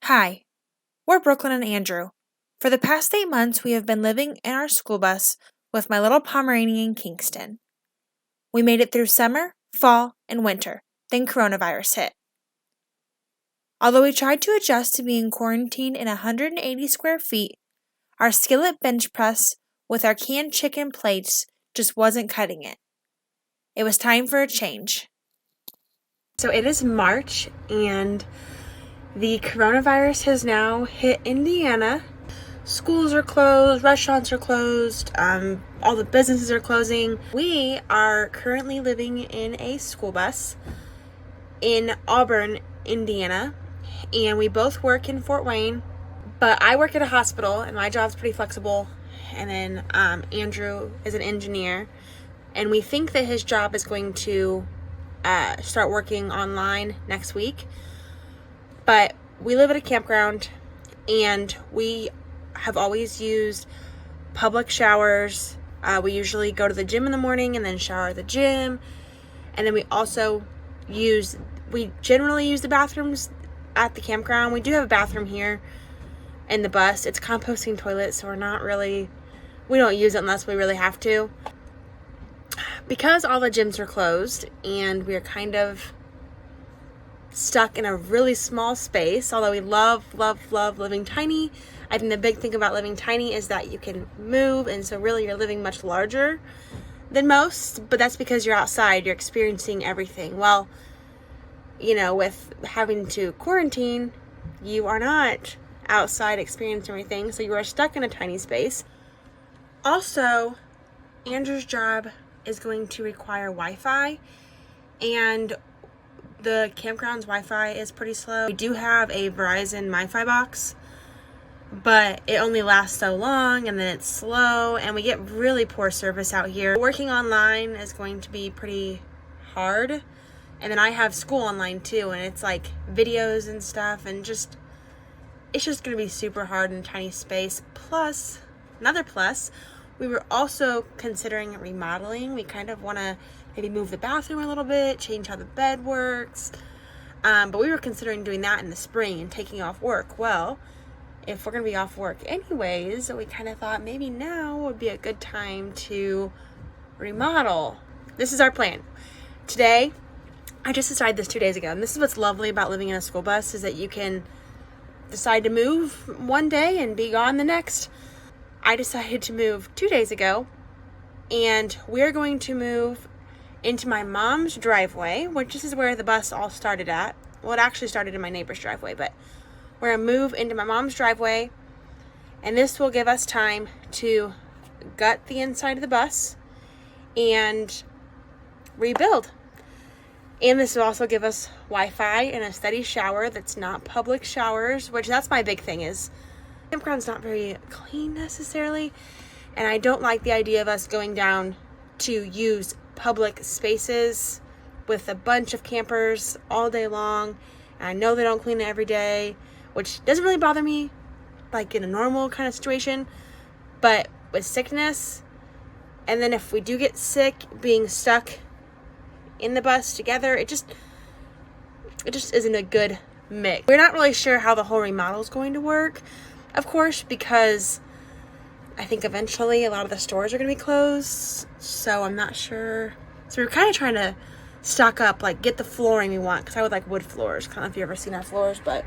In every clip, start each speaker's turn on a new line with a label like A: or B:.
A: Hi, we're Brooklyn and Andrew. For the past 8 months, we have been living in our school bus with my little Pomeranian Kingston. We made it through summer, fall, and winter, then coronavirus hit. Although we tried to adjust to being quarantined in 180 square feet, our skillet bench press with our canned chicken plates just wasn't cutting it. It was time for a change.
B: So it is March and the coronavirus has now hit Indiana. Schools are closed, restaurants are closed, all the businesses are closing. We are currently living in a school bus in Auburn, Indiana, and we both work in Fort Wayne, but I work at a hospital and my job's pretty flexible, and then Andrew is an engineer, and we think that his job is going to start working online next week. But we live at a campground and we have always used public showers. We usually go to the gym in the morning and then shower at the gym. And then we generally use the bathrooms at the campground. We do have a bathroom here in the bus. It's a composting toilet, so we don't use it unless we really have to. Because all the gyms are closed and we're kind of stuck in a really small space, although we love living tiny. I think the big thing about living tiny is that you can move, and so really you're living much larger than most, but that's because you're outside, you're experiencing everything. Well, with having to quarantine, you are not outside experiencing everything, so you are stuck in a tiny space. Also, Andrew's job is going to require Wi-Fi, and the campground's Wi-Fi is pretty slow. We do have a Verizon MiFi box, but it only lasts so long and then it's slow and we get really poor service out here. Working online is going to be pretty hard, and then I have school online too, and it's like videos and stuff, and it's just going to be super hard in a tiny space. Plus, another plus, we were also considering remodeling. We kind of want to maybe move the bathroom a little bit, change how the bed works. But we were considering doing that in the spring and taking off work. Well, if we're going to be off work anyways, we kind of thought maybe now would be a good time to remodel. This is our plan. Today, I just decided this 2 days ago, and this is what's lovely about living in a school bus, is that you can decide to move one day and be gone the next. I decided to move 2 days ago, and we're going to move into my mom's driveway, which this is where the bus all started at. Well, it actually started in my neighbor's driveway, but we're going to move into my mom's driveway, and this will give us time to gut the inside of the bus and rebuild. And this will also give us Wi-Fi and a steady shower that's not public showers, which that's my big thing is campground's not very clean necessarily, and I don't like the idea of us going down to use public spaces with a bunch of campers all day long. And I know they don't clean it every day, which doesn't really bother me like in a normal kind of situation, but with sickness, and then if we do get sick, being stuck in the bus together, it just isn't a good mix. We're not really sure how the whole remodel is going to work, of course, because I think eventually a lot of the stores are going to be closed, so I'm not sure. So we're kind of trying to stock up, like get the flooring we want, because I would like wood floors. I don't know if you've ever seen our floors, but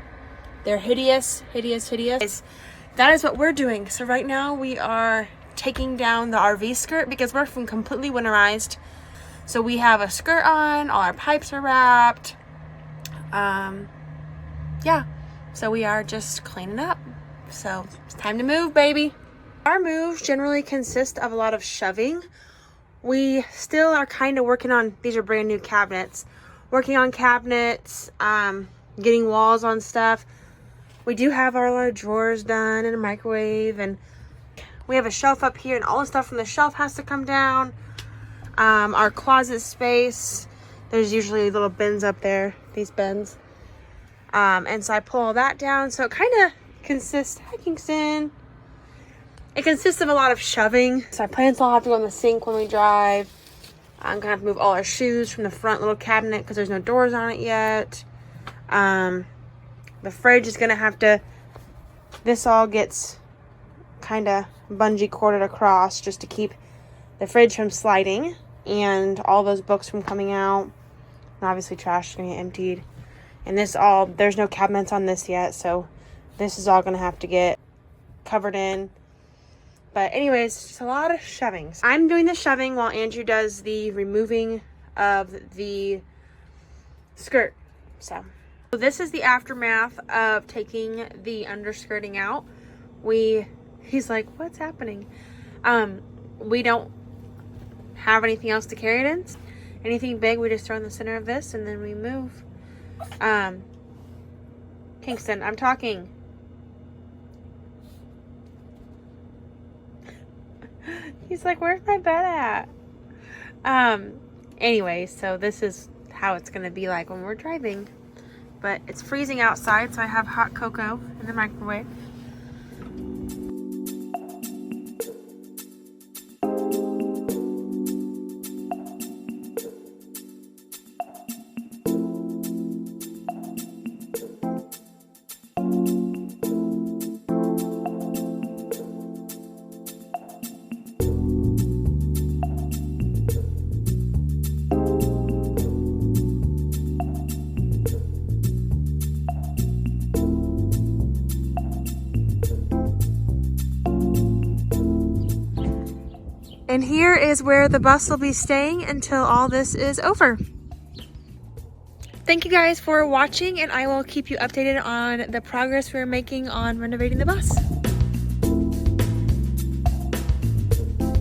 B: they're hideous. That is what we're doing. So right now we are taking down the RV skirt because we're from completely winterized. So we have a skirt on, all our pipes are wrapped. So we are just cleaning up. So it's time to move, baby. Our moves generally consist of a lot of shoving. We still are kind of working on, these are brand new cabinets, working on cabinets, getting walls on stuff. We do have all our drawers done and a microwave, and we have a shelf up here, and all the stuff from the shelf has to come down. Our closet space, there's usually little bins up there, these bins. And so I pull all that down. So it kind of consists, hi Kingston. It consists of a lot of shoving. So our plants all have to go in the sink when we drive. I'm gonna have to move all our shoes from the front little cabinet because there's no doors on it yet. The fridge is going to have to, this all gets kind of bungee corded across just to keep the fridge from sliding and all those books from coming out. And obviously trash is going to get emptied. And this all, there's no cabinets on this yet, so this is all going to have to get covered in. But anyways, just a lot of shoving. I'm doing the shoving while Andrew does the removing of the skirt. So this is the aftermath of taking the underskirting out. He's like, what's happening? We don't have anything else to carry it in. Anything big, we just throw in the center of this and then we move. Kingston, I'm talking. He's like, where's my bed at? Anyway, so this is how it's going to be like when we're driving. But it's freezing outside, so I have hot cocoa in the microwave. And here is where the bus will be staying until all this is over. Thank you guys for watching, and I will keep you updated on the progress we're making on renovating the bus.